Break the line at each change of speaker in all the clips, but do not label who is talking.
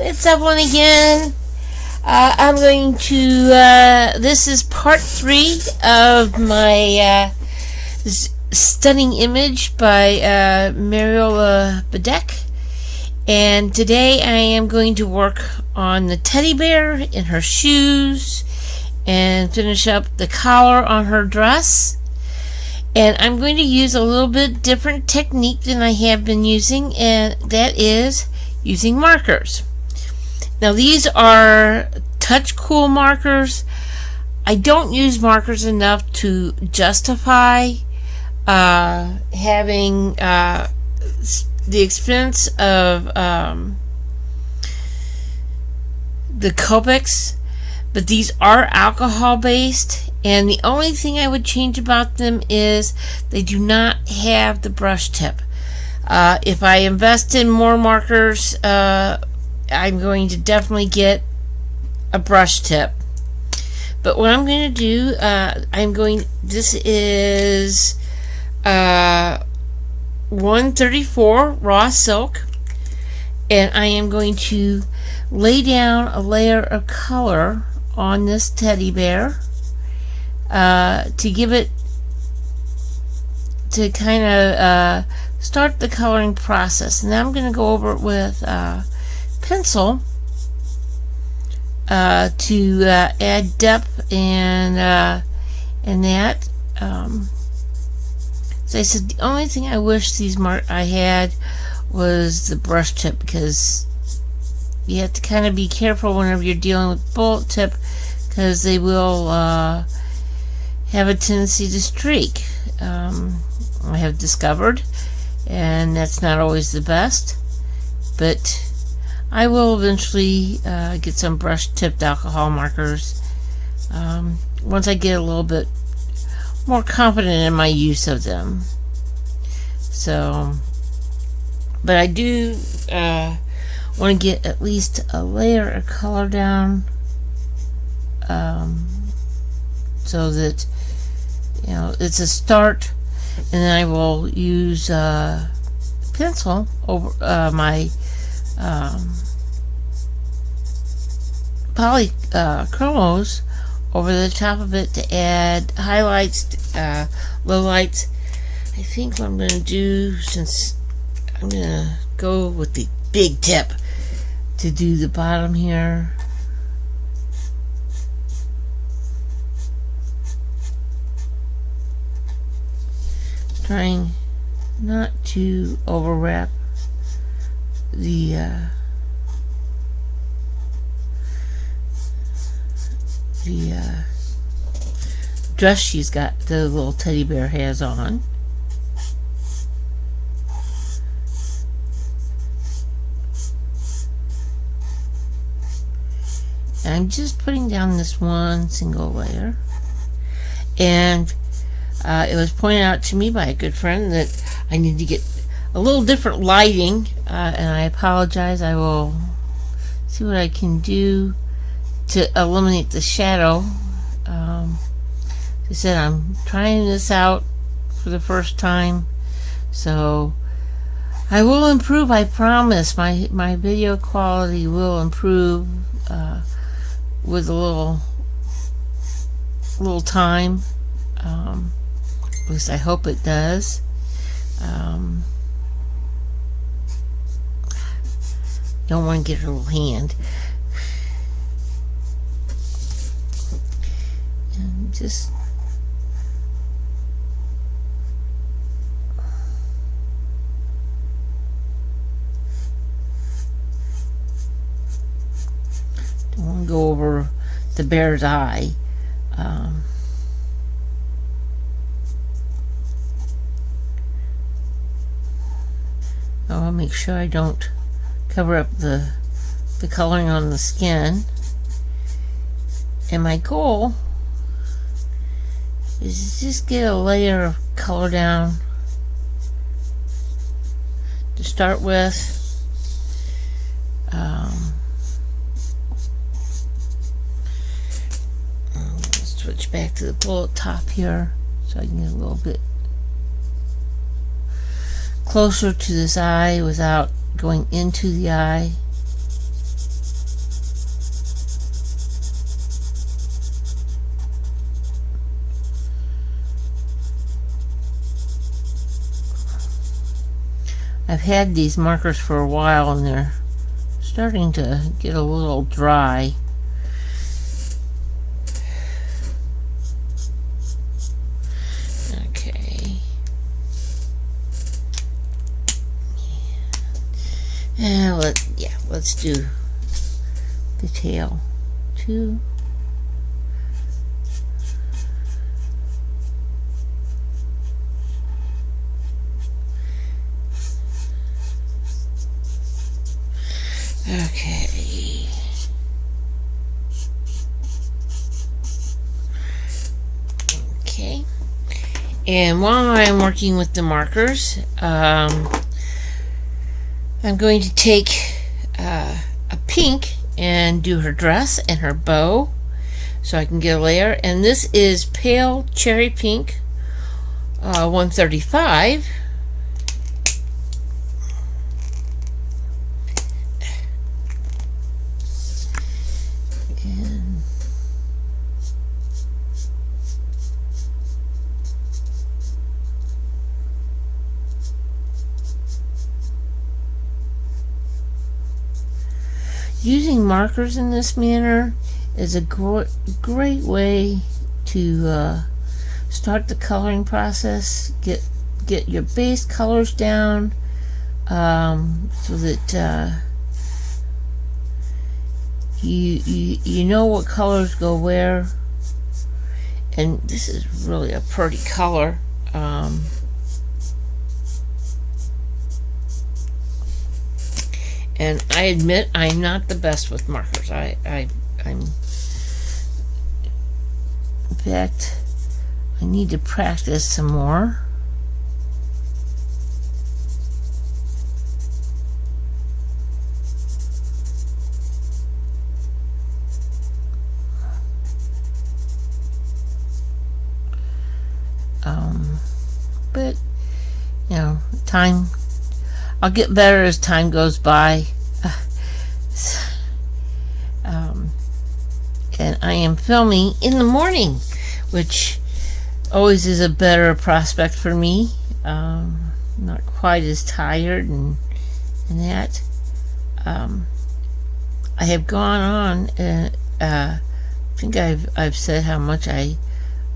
It's Evelyn again. I'm going to, this is part 3 of my stunning image by Mariola Budek. And today I am going to work on the teddy bear in her shoes and finish up the collar on her dress. And I'm going to use a little bit different technique than I have been using, and that is using markers. Now these are touch cool markers. I don't use markers enough to justify having the expense of the Copics, but these are alcohol based, and the only thing I would change about them is they do not have the brush tip. If I invest in more markers, I'm going to definitely get a brush tip. But what I'm going to do, this is 134 raw silk, and I am going to lay down a layer of color on this teddy bear to give it, to kind of start the coloring process. And then I'm going to go over it with pencil to add depth and that. As I said, the only thing I wish I had was the brush tip, because you have to kind of be careful whenever you're dealing with bullet tip, because they will have a tendency to streak. I have discovered, and that's not always the best, but I will eventually get some brush tipped alcohol markers once I get a little bit more confident in my use of them. So, but I do want to get at least a layer of color down, so that, you know, it's a start, and then I will use pencil over my polychromos over the top of it to add highlights, lowlights. I think what I'm going to do, since I'm going to go with the big tip to do the bottom here, trying not to overwrap the dress she's got, the little teddy bear has on. And I'm just putting down this one single layer, and it was pointed out to me by a good friend that I need to get a little different lighting, and I apologize. I will see what I can do to eliminate the shadow. As I said, I'm trying this out for the first time, so I will improve, I promise. My video quality will improve with a little time. At least I hope it does. Don't want to get her little hand. And just don't want to go over the bear's eye. I'll make sure I don't cover up the coloring on the skin. And my goal is just get a layer of color down to start with. Switch back to the bullet top here so I can get a little bit closer to this eye without going into the eye. I've had these markers for a while and they're starting to get a little dry. Okay. And let's do the tail too. Okay. Okay. And while I'm working with the markers, I'm going to take a pink and do her dress and her bow so I can get a layer. And this is pale cherry pink, 135. And using markers in this manner is a great way to start the coloring process. Get your base colors down so that you know what colors go where. And this is really a pretty color. And I admit I'm not the best with markers. I'm in fact, I need to practice some more. But you know, I'll get better as time goes by. And I am filming in the morning, which always is a better prospect for me. Not quite as tired and that. I have gone on and I think I've said how much I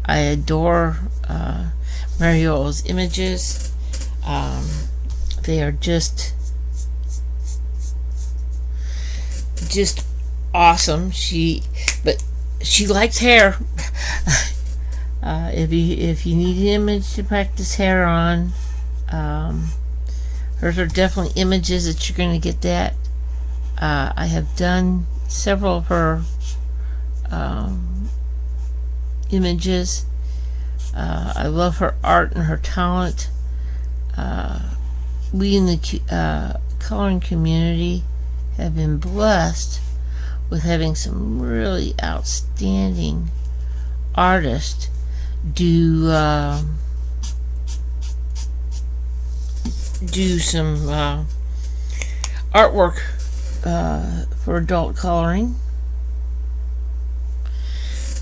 adore Mariola's images. They are just awesome. She likes hair. If you need an image to practice hair on, hers are definitely images that you're going to get that. I have done several of her images. I love her art and her talent. We in the coloring community have been blessed with having some really outstanding artists do some artwork for adult coloring.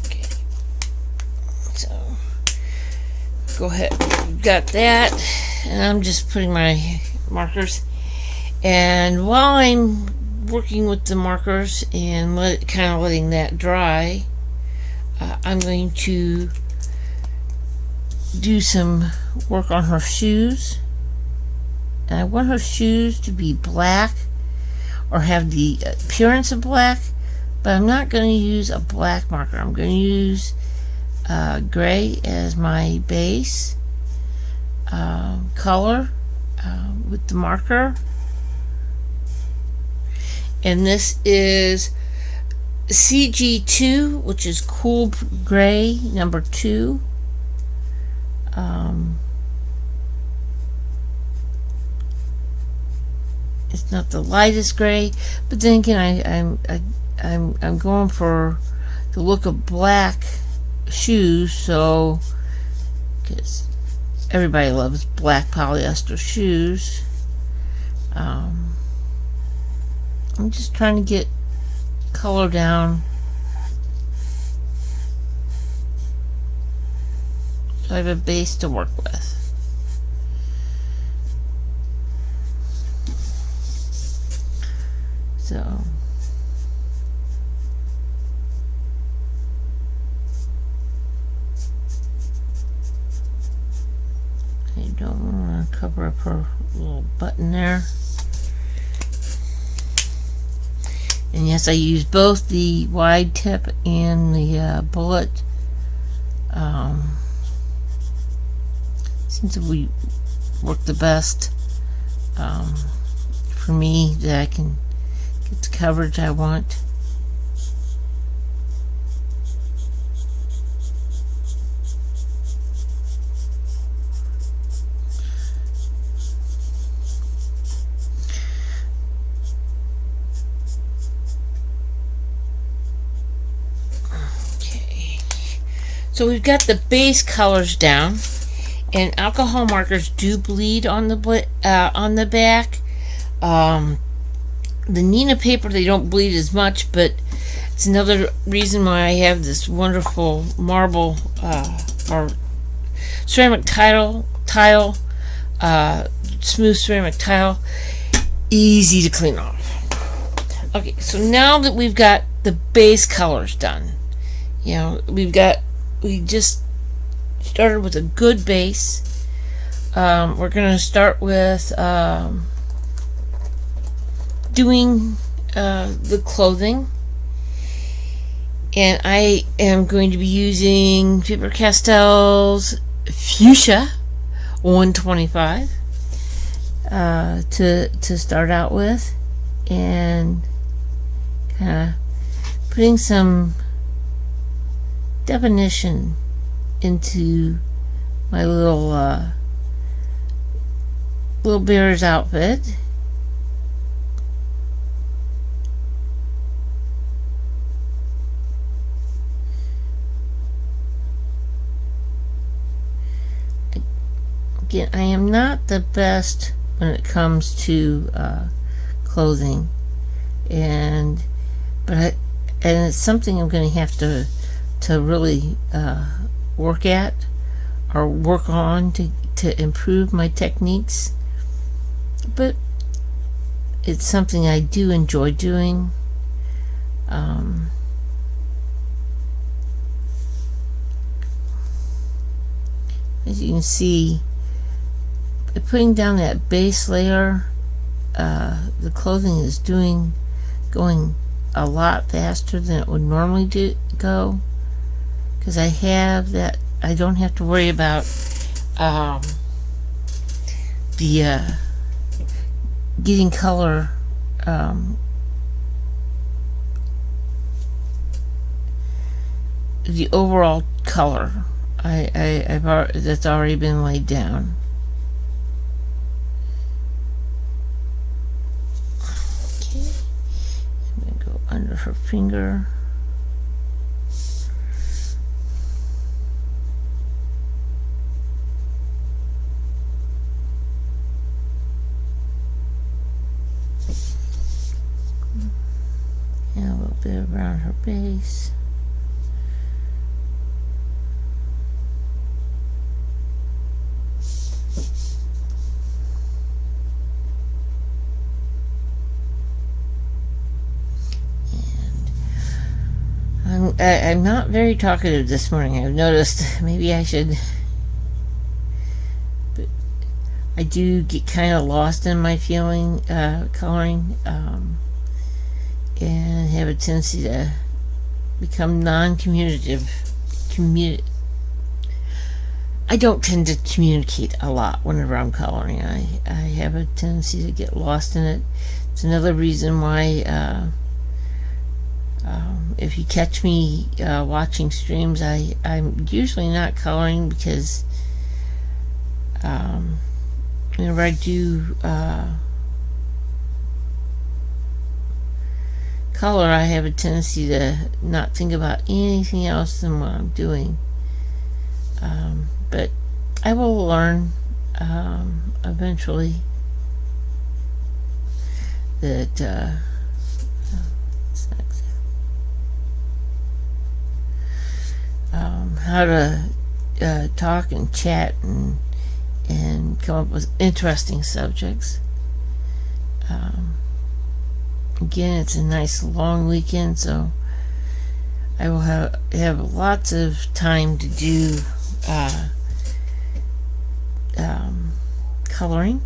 Okay, so go ahead, got that, and I'm just putting my markers. And while I'm working with the markers and kind of letting that dry, I'm going to do some work on her shoes. And I want her shoes to be black or have the appearance of black, but I'm not going to use a black marker. I'm going to use gray as my base color with the marker. And this is CG2, which is cool gray number 2. It's not the lightest gray, but then again, I'm going for the look of black shoes, so because everybody loves black polyester shoes. I'm just trying to get color down so I have a base to work with. So I don't want to cover up her little button there. And yes, I use both the wide tip and the bullet. Seems to be work the best for me, that I can get the coverage I want. So we've got the base colors down, and alcohol markers do bleed on the back. The Nina paper, they don't bleed as much, but it's another reason why I have this wonderful marble or ceramic tile, smooth ceramic tile, easy to clean off. Okay, so now that we've got the base colors done, you know, we just started with a good base. We're going to start with doing the clothing, and I am going to be using Faber Castell's Fuchsia 125 to start out with, and kind of putting some definition into my little bear's outfit. Again, I am not the best when it comes to clothing, and it's something I'm going to have to really work at or work on to improve my techniques. But it's something I do enjoy doing. As you can see, by putting down that base layer, the clothing is going a lot faster than it would normally go, because I have that. I don't have to worry about the getting color the overall color that's already been laid down. Okay, I'm going to go under her finger. And a little bit around her base. I'm not very talkative this morning. I've noticed. Maybe I should. But I do get kind of lost in my coloring, and have a tendency to become non-communicative. I don't tend to communicate a lot whenever I'm coloring. I have a tendency to get lost in it. It's another reason why. If you catch me watching streams, I'm usually not coloring, because whenever I do color, I have a tendency to not think about anything else than what I'm doing. But I will learn eventually that how to talk and chat and come up with interesting subjects. Again, it's a nice long weekend, so I will have lots of time to do coloring.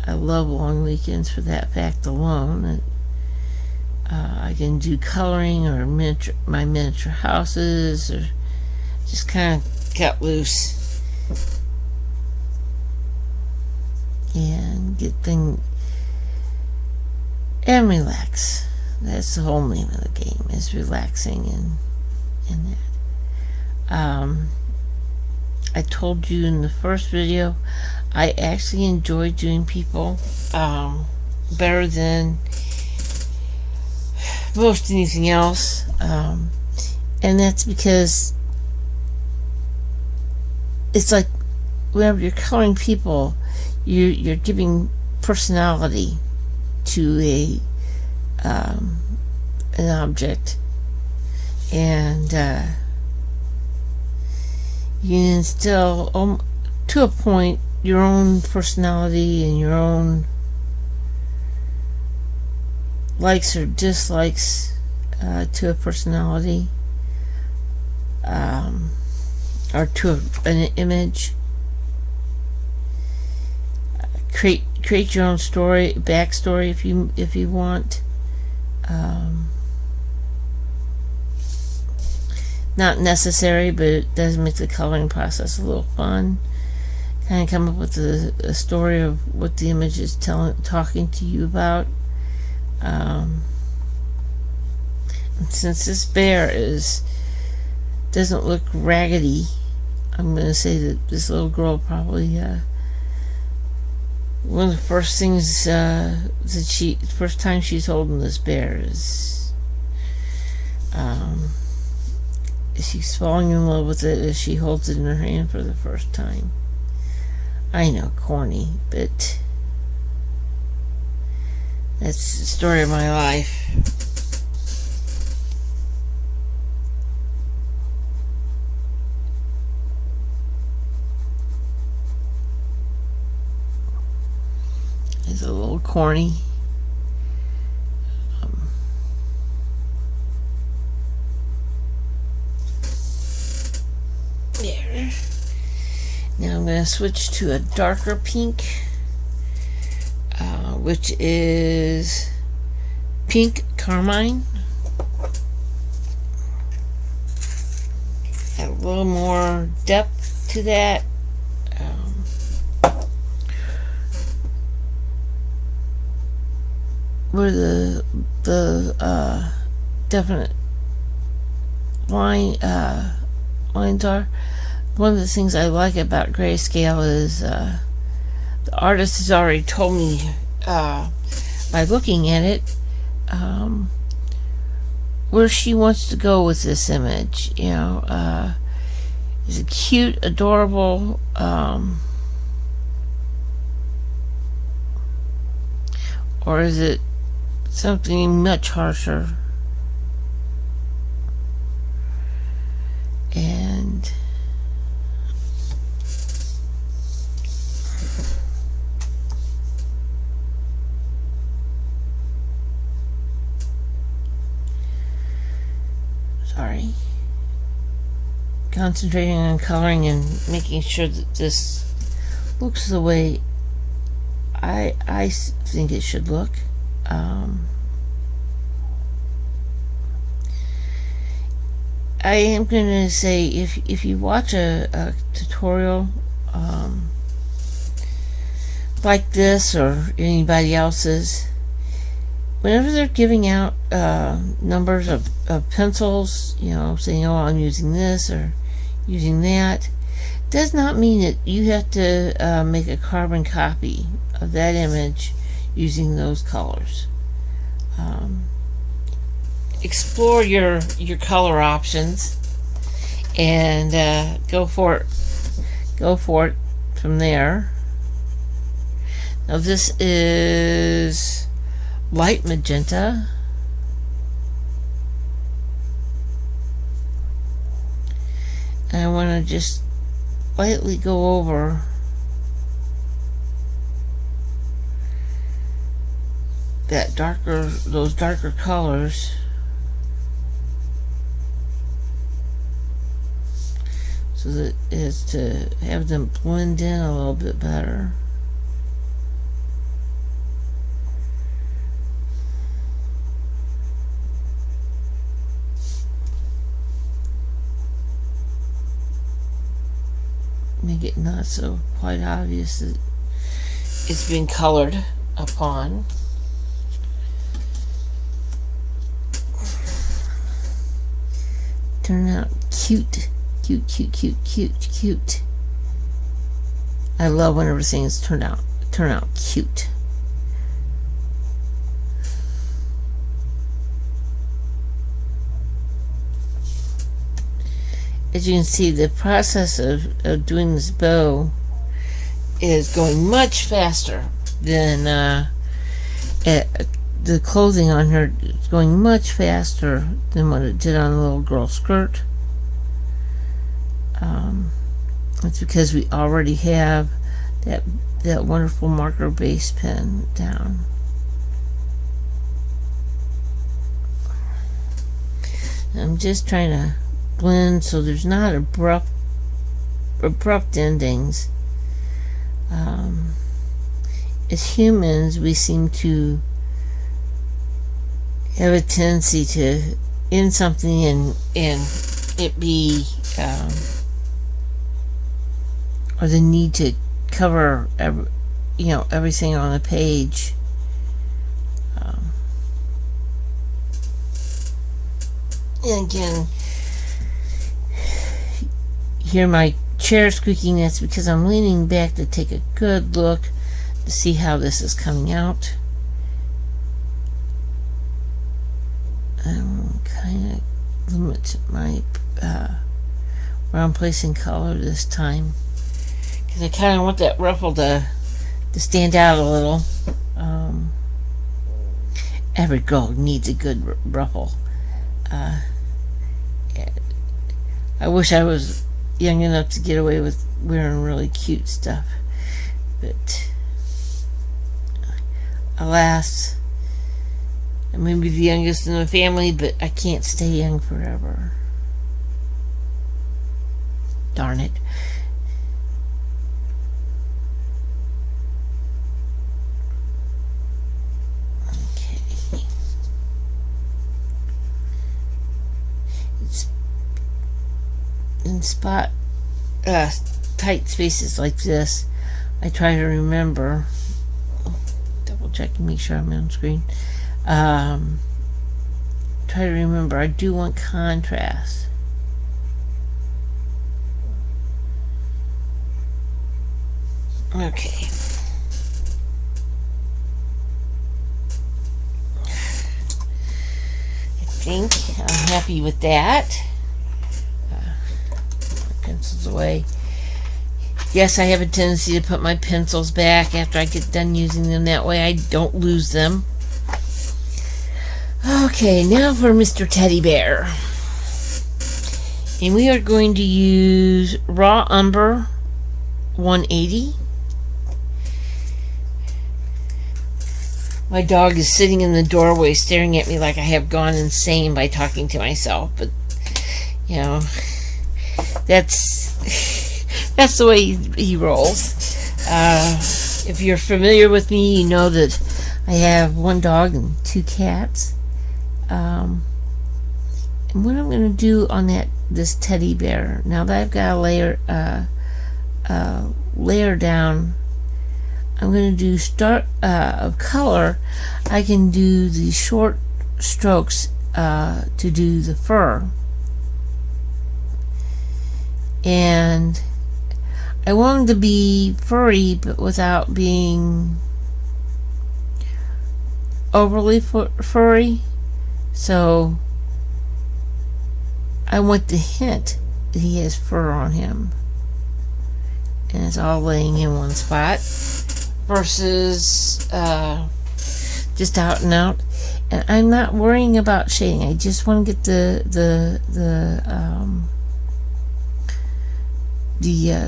I love long weekends for that fact alone. I can do coloring or my miniature houses, or just kind of cut loose and get things and relax. That's the whole name of the game, is relaxing and that. I told you in the first video, I actually enjoy doing people better than most anything else, and that's because it's like whenever you're coloring people, you're giving personality to an object, and you instill to a point your own personality and your own likes or dislikes to a personality, or to an image. Create your own story, backstory if you want. Not necessary, but it does make the coloring process a little fun. Kind of come up with a story of what the image is talking to you about. And since this bear doesn't look raggedy, I'm going to say that this little girl probably one of the first things the first time she's holding this bear is she's falling in love with it as she holds it in her hand for the first time. I know, corny, but that's the story of my life. It's a little corny. There. Now I'm going to switch to a darker pink, which is pink carmine. Add a little more depth to that. Where the definite lines are. One of the things I like about grayscale is the artist has already told me by looking at it where she wants to go with this image. You know, is it cute, adorable, or is it something much harsher? And sorry, concentrating on coloring and making sure that this looks the way I think it should look. I am going to say, if you watch a tutorial like this or anybody else's, whenever they're giving out numbers of pencils, you know, saying, oh, I'm using this or using that, does not mean that you have to make a carbon copy of that image using those colors. Explore your color options and go for it from there. Now this is light magenta, and I want to just lightly go over those darker colors, so that is to have them blend in a little bit better. Make it not so quite obvious that it's been colored upon. Turn out cute. Cute. I love when everything's turn out cute. As you can see, the process of doing this bow is going much faster than the clothing on her. It's going much faster than what it did on the little girl's skirt. It's because we already have that wonderful marker base pen down. I'm just trying to blend so there's not abrupt endings. As humans, we seem to have a tendency to end something and it be or the need to cover everything on the page. And again, hear my chair squeaking. That's because I'm leaning back to take a good look to see how this is coming out. I'm kind of limit my where I'm placing color this time, because I kind of want that ruffle to stand out a little. Every girl needs a good ruffle. I wish I was young enough to get away with wearing really cute stuff, but alas, I may be the youngest in the family, but I can't stay young forever. Darn it. Okay. It's in tight spaces like this, I try to remember, double check and make sure I'm on screen. Try to remember I do want contrast. Okay. I think I'm happy with that. My pencils away. Yes, I have a tendency to put my pencils back after I get done using them. That way I don't lose them. Okay, now for Mr. Teddy Bear. And we are going to use Raw Umber 180. My dog is sitting in the doorway staring at me like I have gone insane by talking to myself. But, you know, that's the way he rolls. If you're familiar with me, you know that I have one dog and two cats. And what I'm going to do on this teddy bear, now that I've got a layer down, I'm going to do start of color. I can do the short strokes to do the fur, and I want them to be furry but without being overly furry. So I want the hint that he has fur on him, and it's all laying in one spot versus just out and out. And I'm not worrying about shading. I just want to get the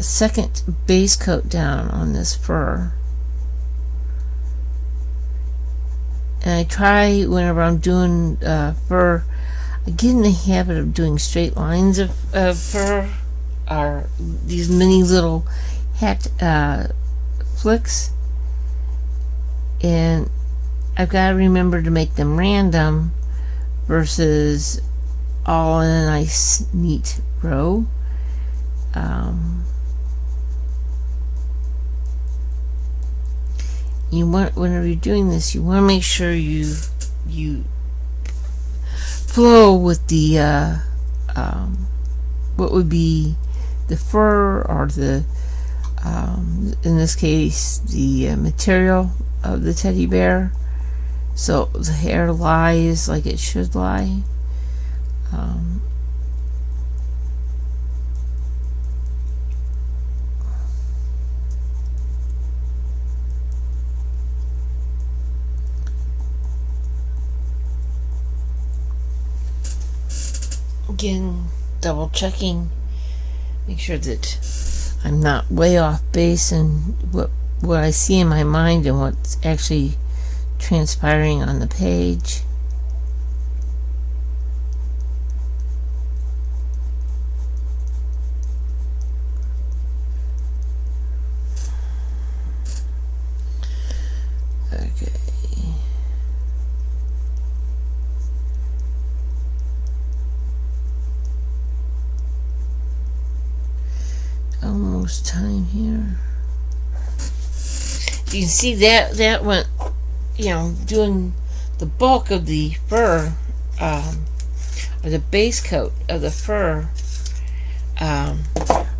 second base coat down on this fur. And And I try whenever I'm doing fur, I get in the habit of doing straight lines of fur, or these mini little hat flicks, and I've got to remember to make them random versus all in a nice neat row. You want, whenever you're doing this, you want to make sure you flow with the what would be the fur, or the in this case the material of the teddy bear, so the hair lies like it should lie. Again, double checking, make sure that I'm not way off base in what I see in my mind and what's actually transpiring on the page. Okay. Almost time here. You can see that went, doing the bulk of the fur, or the base coat of the fur,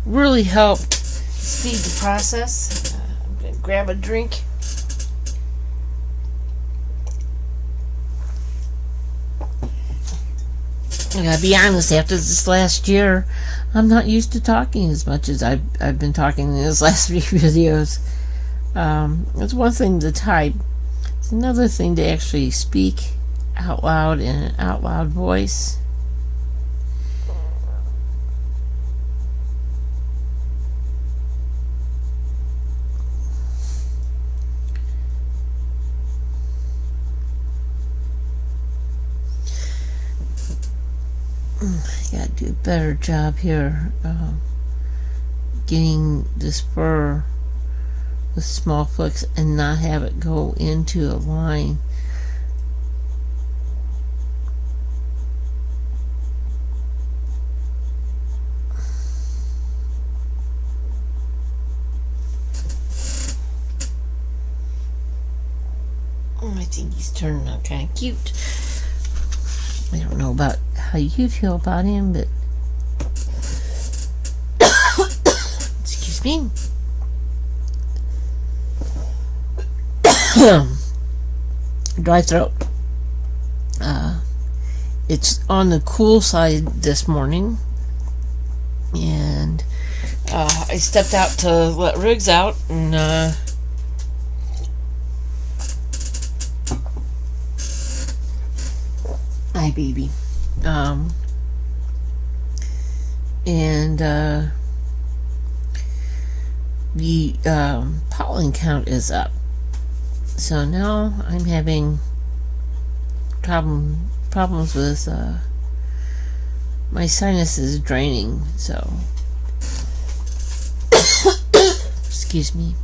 really helped speed the process. I'm gonna grab a drink. I gotta be honest, after this last year, I'm not used to talking as much as I've been talking in these last few videos. It's one thing to type. It's another thing to actually speak out loud in an out loud voice. I gotta do a better job here getting this fur with small flicks and not have it go into a line. I think he's turning out kind of cute. I don't know about how you feel about him, but excuse me. Dry throat. It's on the cool side this morning, and I stepped out to let Riggs out, and hi baby. The pollen count is up, so now I'm having problems with my sinuses draining, so excuse me.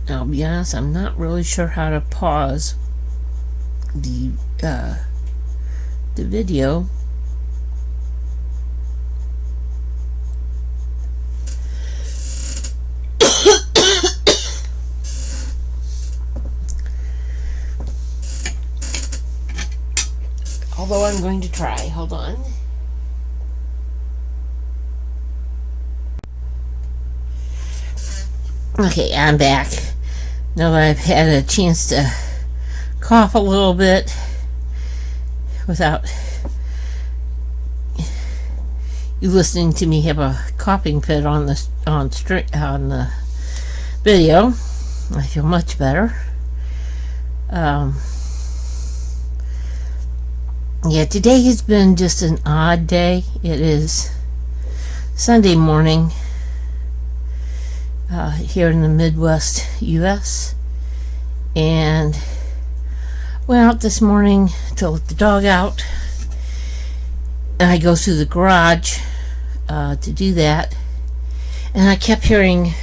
I'll be honest, I'm not really sure how to pause the video. Although I'm going to try. Hold on. Okay, I'm back. Now that I've had a chance to cough a little bit without you listening to me have a coughing fit on the video, I feel much better. Yeah, today has been just an odd day. It is Sunday morning. here in the Midwest U.S. and went out this morning to let the dog out, and I go through the garage to do that, and I kept hearing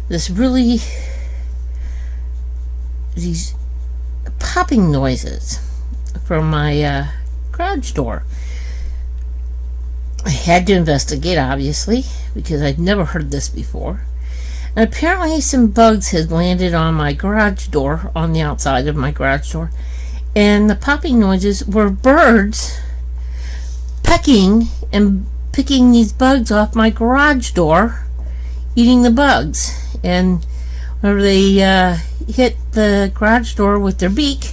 these popping noises from my garage door. I had to investigate, obviously, because I'd never heard this before. And apparently some bugs had landed on my garage door, on the outside of my garage door, and the popping noises were birds pecking and picking these bugs off my garage door, eating the bugs. And whenever they hit the garage door with their beak,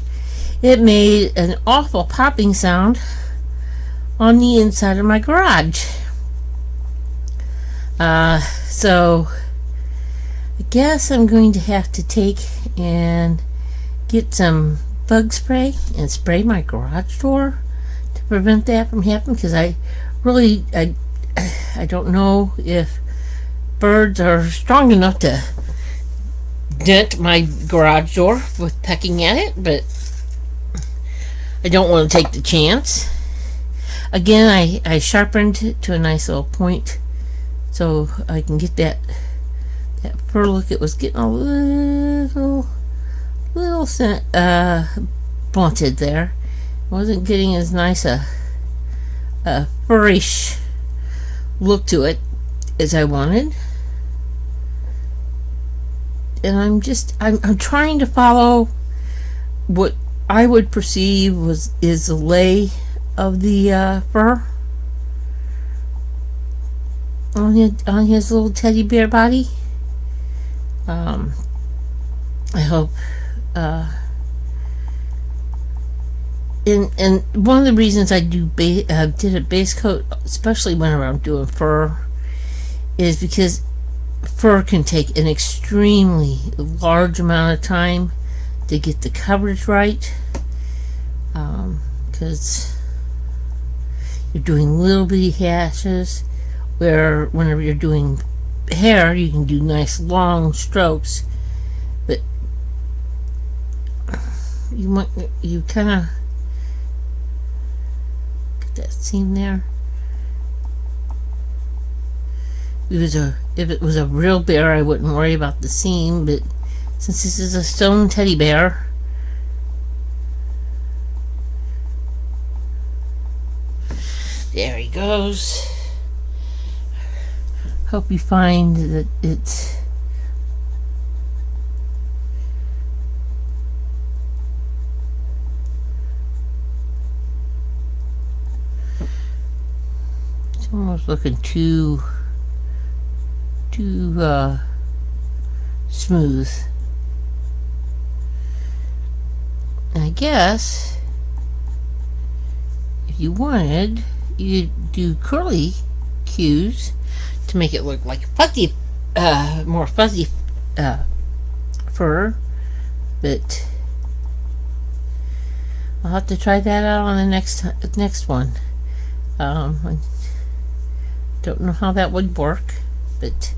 it made an awful popping sound on the inside of my garage. So I guess I'm going to have to take and get some bug spray and spray my garage door to prevent that from happening, because I don't know if birds are strong enough to dent my garage door with pecking at it, but I don't want to take the chance. Again, I sharpened it to a nice little point so I can get that fur look. It was getting a little blunted there. It wasn't getting as nice a furrish look to it as I wanted. And I'm trying to follow what I would perceive is the lay of the fur on his little teddy bear body. I hope and one of the reasons I did a base coat, especially when I'm doing fur, is because fur can take an extremely large amount of time to get the coverage right, because you're doing little bitty hashes, where whenever you're doing hair you can do nice long strokes, but you kind of get that seam there. If it was a real bear, I wouldn't worry about the seam, but since this is a stone teddy bear, there he goes. Hope you find that it's almost looking too smooth. And I guess if you wanted, you could do curly cues to make it look like fuzzy, more fuzzy fur, but I'll have to try that out on the next one. I don't know how that would work, but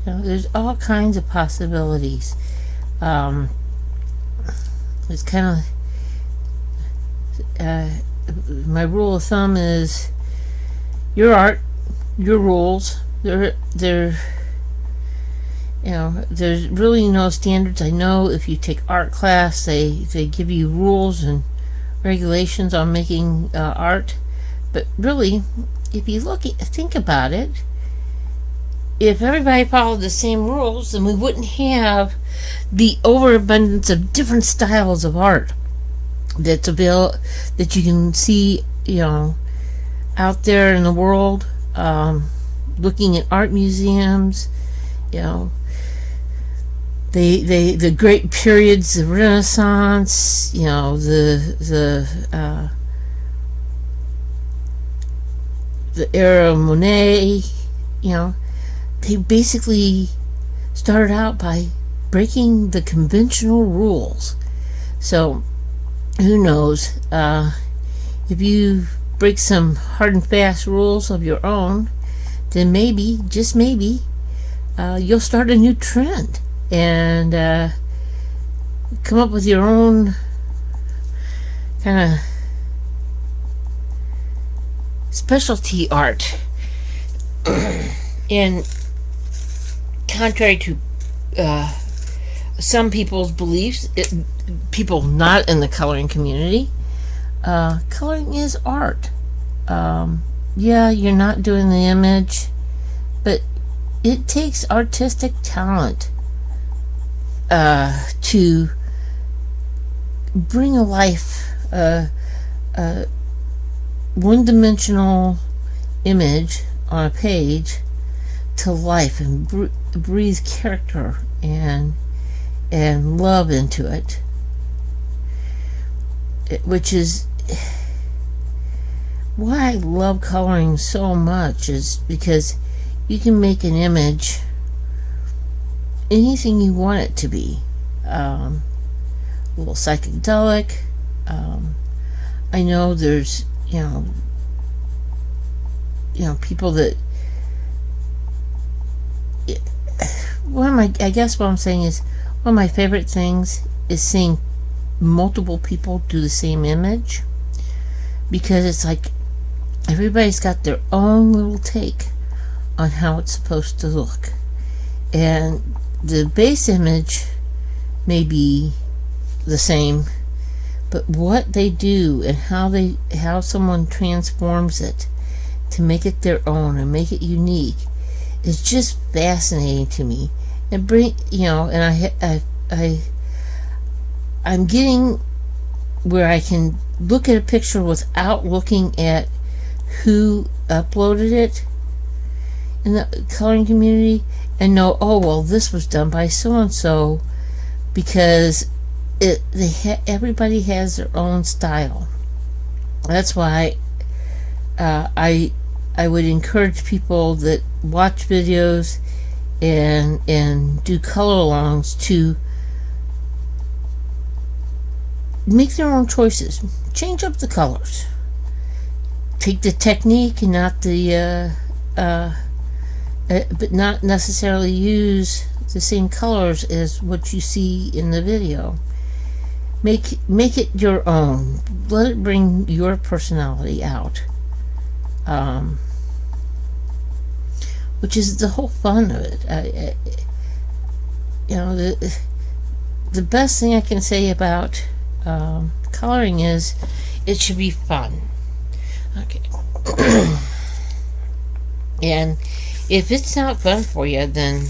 there's all kinds of possibilities. It's kind of my rule of thumb is your art, your rules. There's really no standards. I know if you take art class, they give you rules and regulations on making art, but really, if you think about it, if everybody followed the same rules, then we wouldn't have the overabundance of different styles of art that you can see, out there in the world. Looking at art museums, the great periods, the Renaissance, the era of Monet, they basically started out by breaking the conventional rules. So who knows, if you break some hard and fast rules of your own, then maybe, just maybe, you'll start a new trend and come up with your own kind of specialty art. And contrary to some people's beliefs, people not in the coloring community, coloring is art. Yeah, you're not doing the image, but it takes artistic talent to bring a life, one-dimensional image on a page to life and breathe character and love into it, which is why I love coloring so much, is because you can make an image anything you want it to be. A little psychedelic. I know there's people that I guess what I'm saying is, one of my favorite things is seeing multiple people do the same image, because it's like everybody's got their own little take on how it's supposed to look, and the base image may be the same, but what they do and how someone transforms it to make it their own and make it unique is just fascinating to me. And I'm getting where I can look at a picture without looking at who uploaded it in the coloring community and know, oh well, this was done by so and so, because everybody has their own style. That's why I would encourage people that watch videos and do color alongs to make their own choices. Change up the colors. Take the technique and not the but not necessarily use the same colors as what you see in the video. Make it your own. Let it bring your personality out, which is the whole fun of it. The best thing I can say about coloring is it should be fun. Okay. And if it's not fun for you, then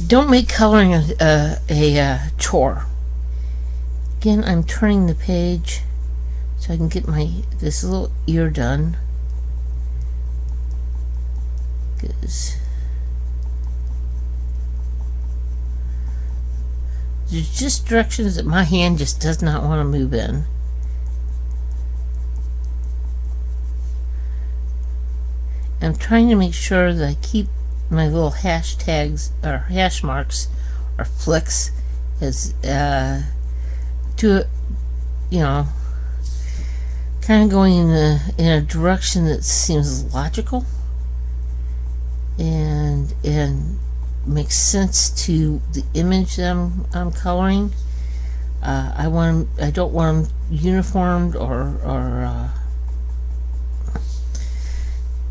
don't make coloring a chore. Again, I'm turning the page so I can get this little ear done, because there's just directions that my hand just does not want to move in. I'm trying to make sure that I keep my little hashtags or hash marks or flicks as to kind of going in a direction that seems logical and makes sense to the image that I'm coloring. I don't want them uniformed or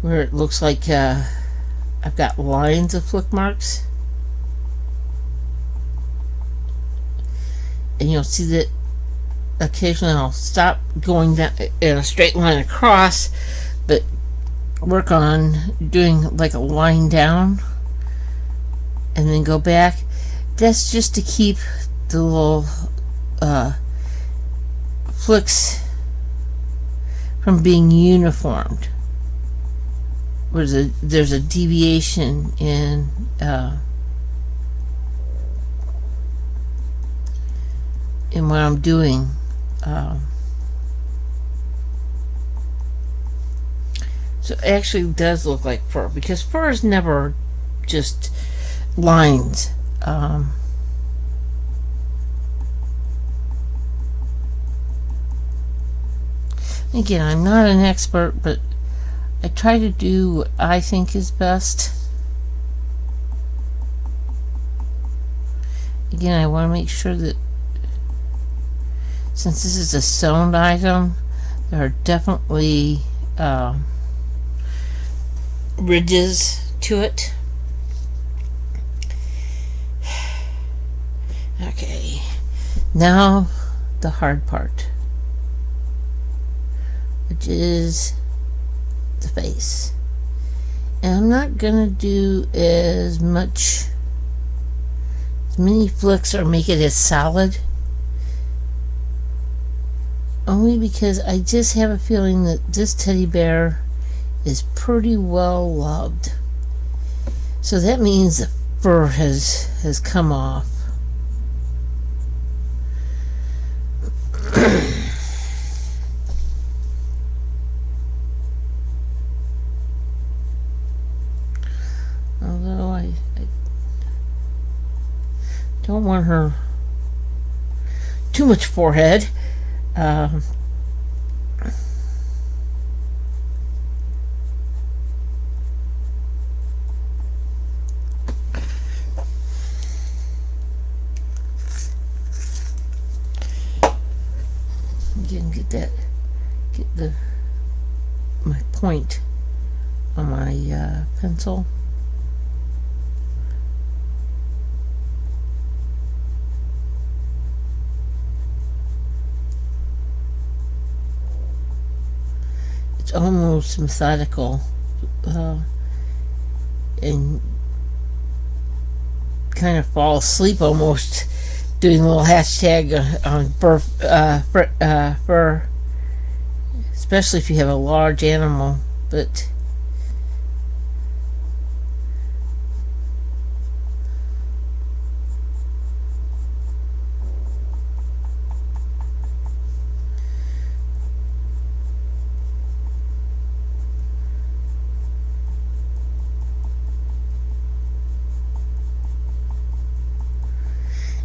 where it looks like I've got lines of flick marks, and you'll see that occasionally I'll stop going down in a straight line across, but work on doing like a line down and then go back. That's just to keep the little flicks from being uniformed. There's a deviation in what I'm doing. So it actually does look like fur, because fur is never just lines. Again, I'm not an expert, but I try to do what I think is best. Again, I want to make sure that since this is a sewn item, there are definitely ridges to it. Okay, now the hard part, which is the face. And I'm not gonna do as many flicks or make it as solid, only because I just have a feeling that this teddy bear is pretty well loved. So that means the fur has come off. Although I don't want her too much forehead. Again, get my point on my pencil. It's almost methodical, and kind of fall asleep almost doing a little hashtag on fur, especially if you have a large animal. But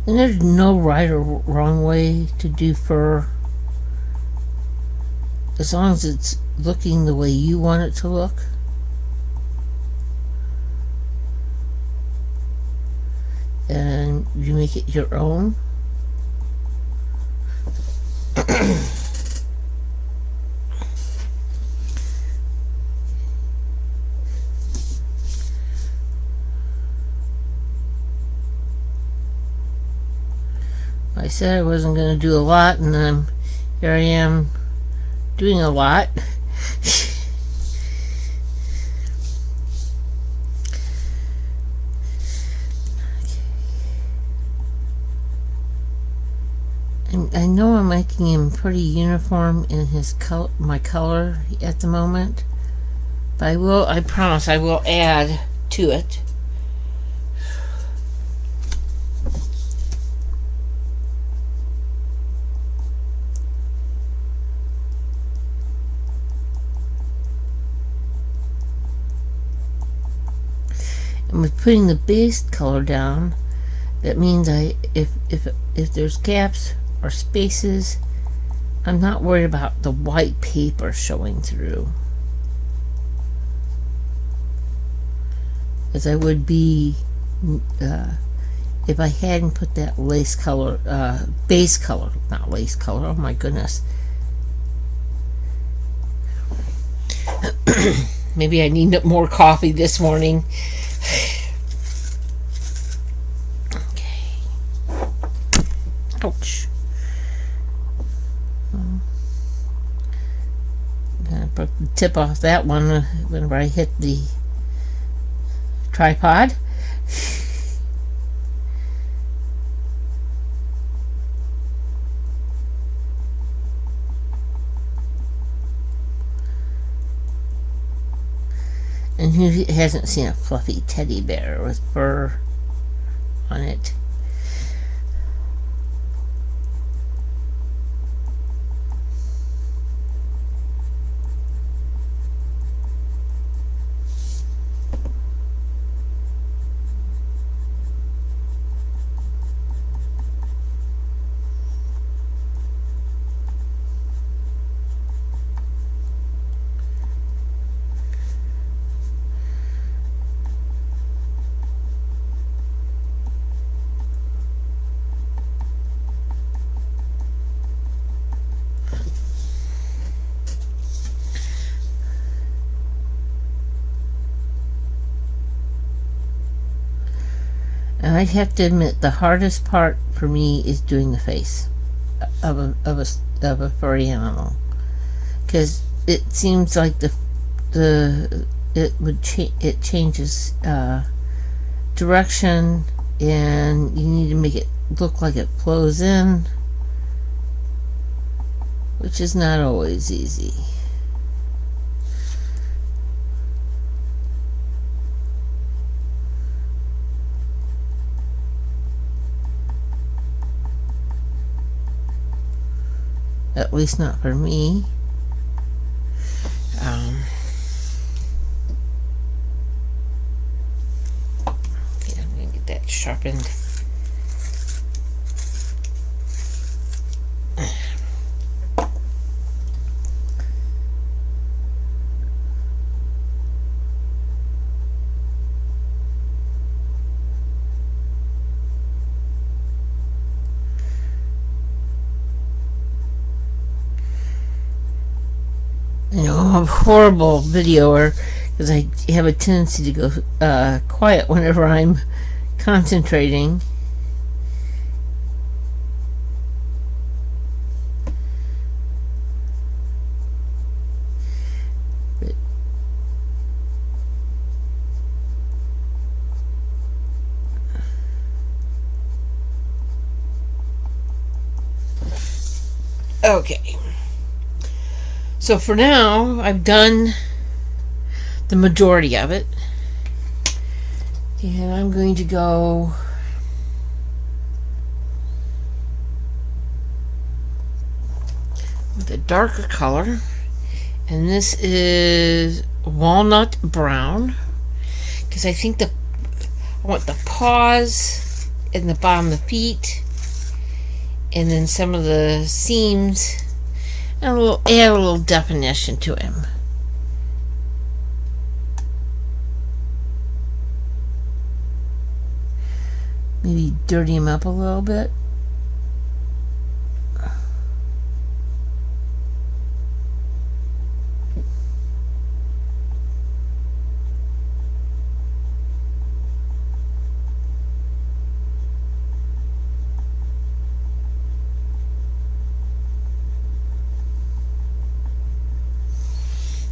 and there's no right or wrong way to do fur, as long as it's looking the way you want it to look. And you make it your own. I said I wasn't going to do a lot, and then here I am doing a lot. I know I'm making him pretty uniform in his my color at the moment, but I promise I will add to it. And with putting the base color down, that means if there's gaps or spaces, I'm not worried about the white paper showing through, as I would be if I hadn't put that lace color, base color, not lace color, oh my goodness. Maybe I need more coffee this morning. Okay. Ouch. I'm gonna put the tip off that one whenever I hit the tripod. And who hasn't seen a fluffy teddy bear with fur on it? And I have to admit, the hardest part for me is doing the face of a furry animal, because it seems like it changes direction, and you need to make it look like it flows in, which is not always easy. At least not for me. Okay, I'm gonna get that sharpened. You know, I'm a horrible videoer because I have a tendency to go quiet whenever I'm concentrating. But okay. So for now, I've done the majority of it, and I'm going to go with a darker color, and this is walnut brown, because I think I want the paws and the bottom of the feet, and then some of the seams, and add a little definition to him. Maybe dirty him up a little bit.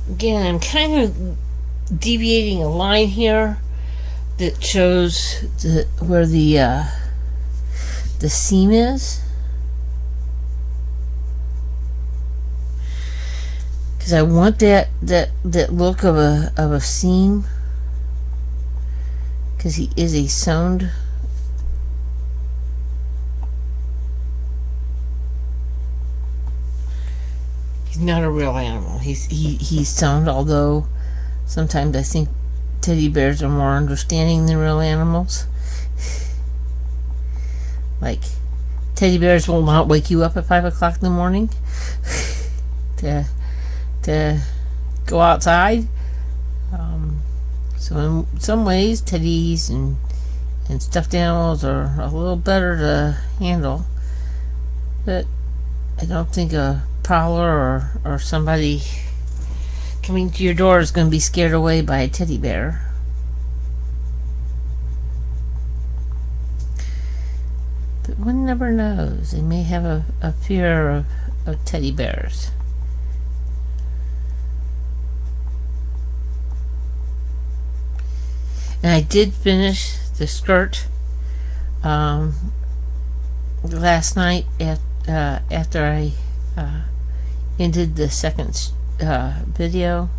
Again, I'm kind of deviating a line here that shows where the seam is, because I want that look of a seam, because he is a sewn. Not a real animal. He's sewn, although sometimes I think teddy bears are more understanding than real animals. Like, teddy bears will not wake you up at 5 o'clock in the morning to go outside. So in some ways, teddies and stuffed animals are a little better to handle, but I don't think a prowler or somebody coming to your door is going to be scared away by a teddy bear. But one never knows. They may have a fear of teddy bears. And I did finish the skirt last night after I ended the second video.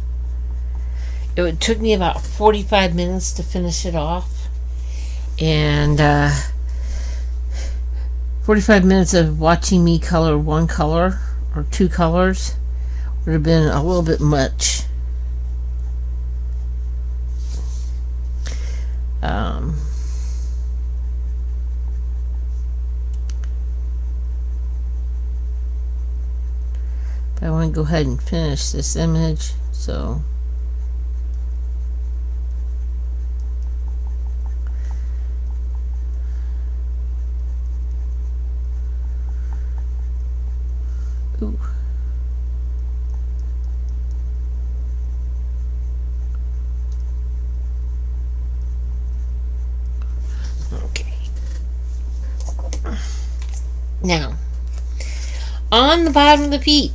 It took me about 45 minutes to finish it off, and 45 minutes of watching me color one color or two colors would have been a little bit much. But I want to go ahead and finish this image, so ooh. Okay. Now, on the bottom of the peat,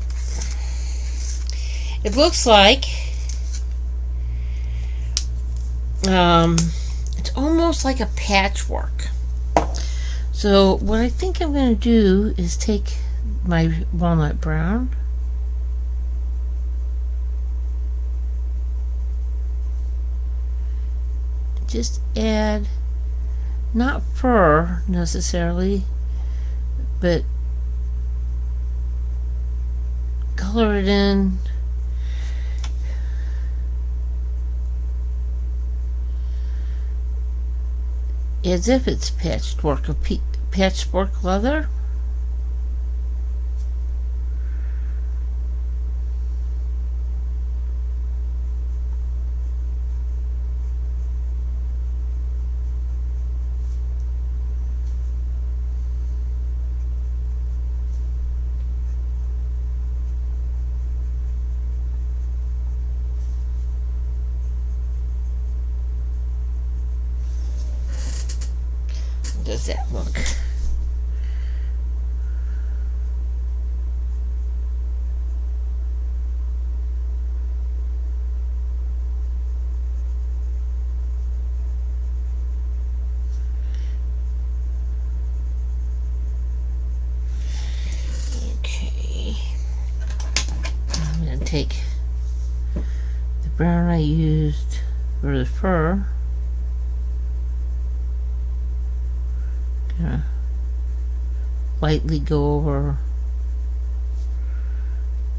it looks like it's almost like a patchwork. So what I think I'm going to do is take my walnut brown, just add, not fur necessarily, but color it in as if it's patchwork of patchwork leather. Does that look? Okay. I'm going to take the brown I used for the fur. Gonna lightly go over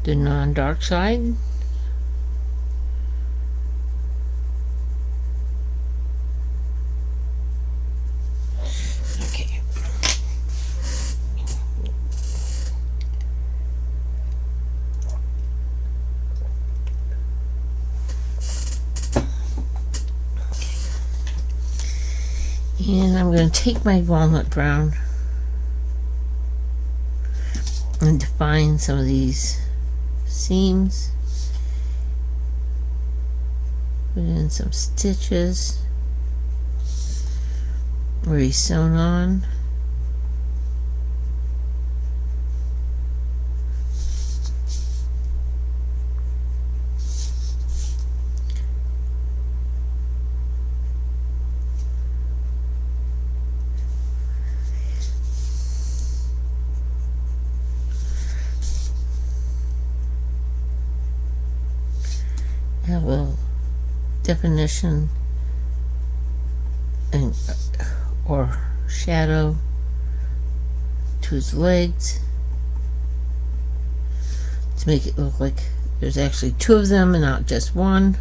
the non-dark side. Okay. And I'm going to take my walnut brown and define some of these seams. Put in some stitches where he's sewn on. Have a definition and or shadow to his legs to make it look like there's actually two of them and not just one.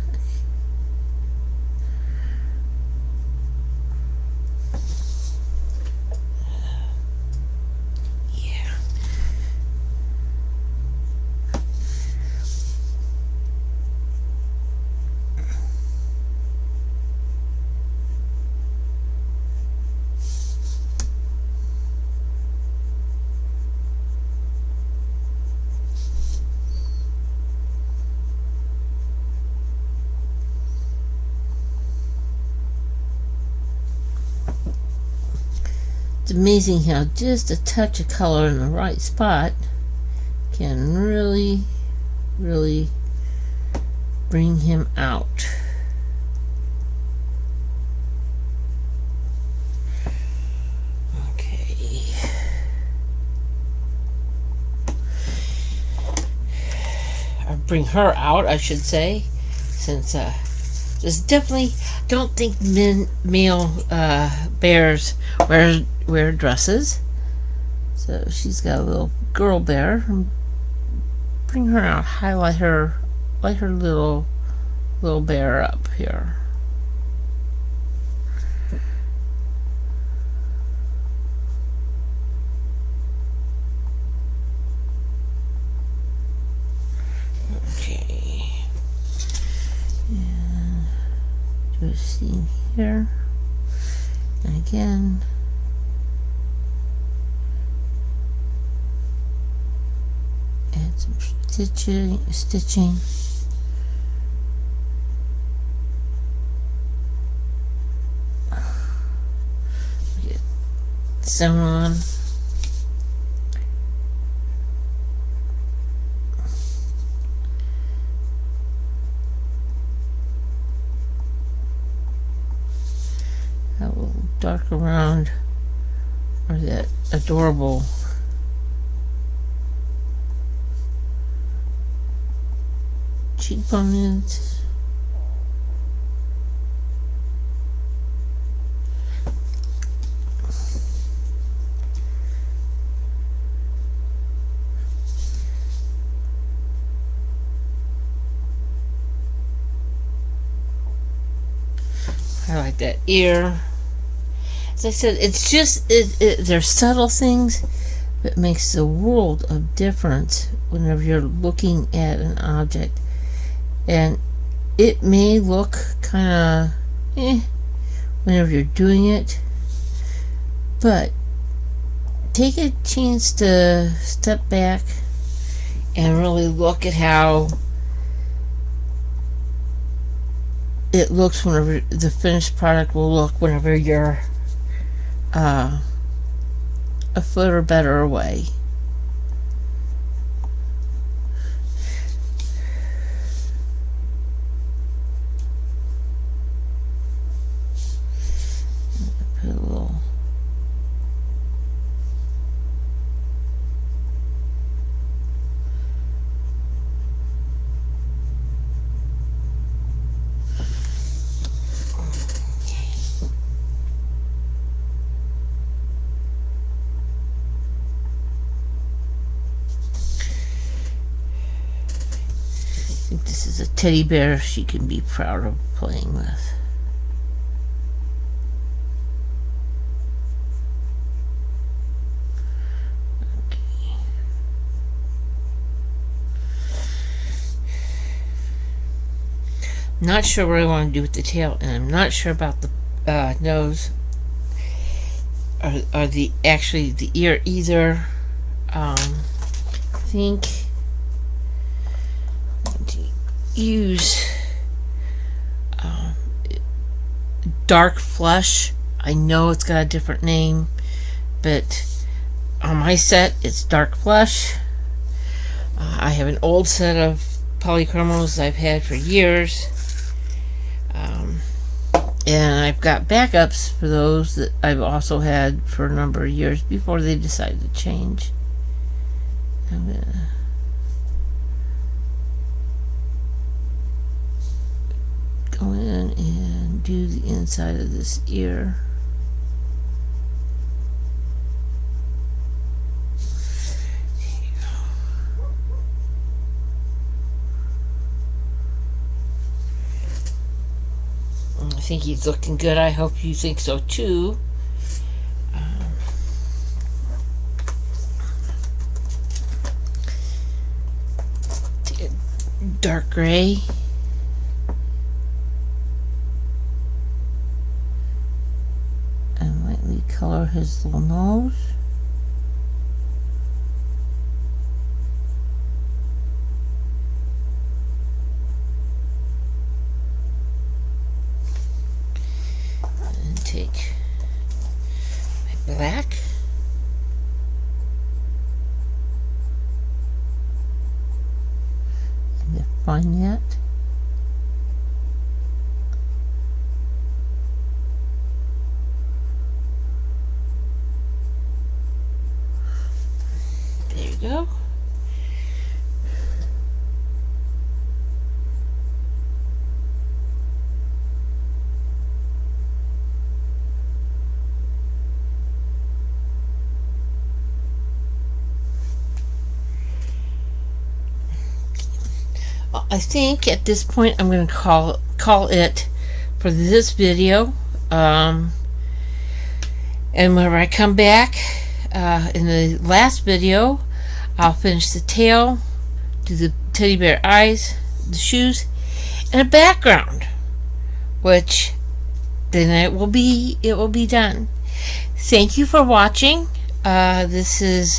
It's amazing how just a touch of color in the right spot can really, really bring him out. Okay. Or bring her out, I should say, since there's definitely, don't think male bears wear dresses. So she's got a little girl bear. Bring her out, highlight her, light her little bear up here. Okay. And do a seam here. And again, add some stitching. Get sewn on. dark around where that adorable cheekbone is. I like that ear. As I said, it's just they're subtle things, but it makes a world of difference whenever you're looking at an object. And it may look kind of whenever you're doing it, but take a chance to step back and really look at how it looks whenever the finished product will look whenever you're a foot or better away. Put a little I think this is a teddy bear she can be proud of playing with. Okay. Not sure what I want to do with the tail, and I'm not sure about the nose or the ear either. I think use dark flush. I know it's got a different name, but on my set it's dark flush. I have an old set of polychromos I've had for years, and I've got backups for those that I've also had for a number of years before they decided to change. I'm gonna go in and do the inside of this ear. I think he's looking good. I hope you think so too. Dark gray. And lightly color his little nose. And take my black. And define that. There you go. I think at this point I'm going to call it for this video. And whenever I come back in the last video, I'll finish the tail, do the teddy bear eyes, the shoes, and a background, which then it will be done. Thank you for watching. This has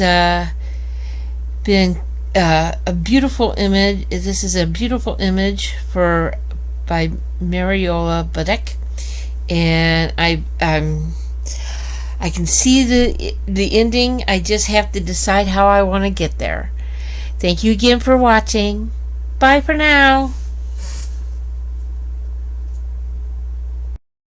been a beautiful image. This is a beautiful image by Mariola Budek, and I can see the ending. I just have to decide how I want to get there. Thank you again for watching. Bye for now.